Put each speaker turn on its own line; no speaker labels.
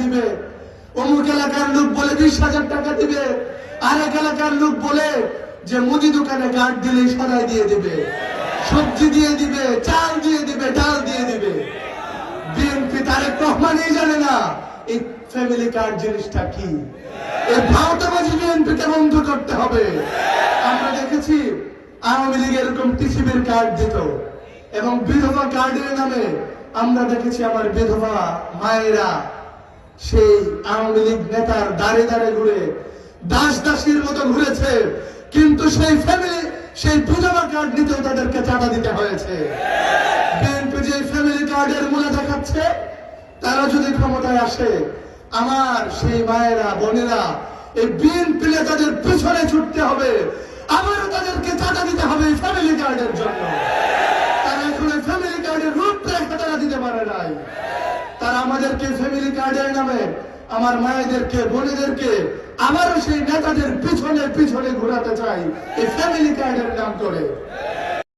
দিবে, অমুক এলাকার লোক বলে 20,000 টাকা দিবে, আরেক এলাকার লোক বলে যে মুদি দোকানে কার্ড দিলেই সদাই দিয়ে দিবে, সবজি দিয়ে দিবে, চাল দিয়ে দিবে, ডাল দিয়ে দিবে। বিএনপি তারেক রহমানই জানে না এই ফ্যামিলি কার্ড জিনিসটা কি। এই ভাওতাবাজি বিএনপিকে বন্ধ করতে হবে। আমরা দেখেছি আওয়ামী লীগ এরকম টিসিবির কার্ড দিত, এবং বিধবা কার্ডের নামে আমরা দেখেছি আমার বিধবা মায়েরা সেই আওয়ামী লীগ নেতার দাঁড়ে দাঁড়ে ঘুরে দাস দাসীর মতো ঘুরেছে, কিন্তু সেই ফ্যামিলি সেই বিধবা কার্ড নিতেও তাদেরকে চাঁদা দিতে হয়েছে। বিএনপি যে ফ্যামিলি কার্ডের মূল্য দেখাচ্ছে, তারা যদি ক্ষমতায় আসে, আমার সেই মায়েরা বোনেরা এই বিএনপি নেতাদের পিছনে ছুটতে হবে, আবারও তাদেরকে চাঁদা দিতে হবে এই ফ্যামিলি কার্ডের জন্য। তারা এখন ফ্যামিলি কার্ডের রূপরেখা তারা দিতে পারে নাই। তারা আমাদেরকে ফ্যামিলি কার্ডের নামে আমার মায়েদেরকে বোনেদেরকে আবারও সেই নেতাদের পিছনে পিছনে ঘোরাতে চাই এই ফ্যামিলি কার্ডের নাম করে।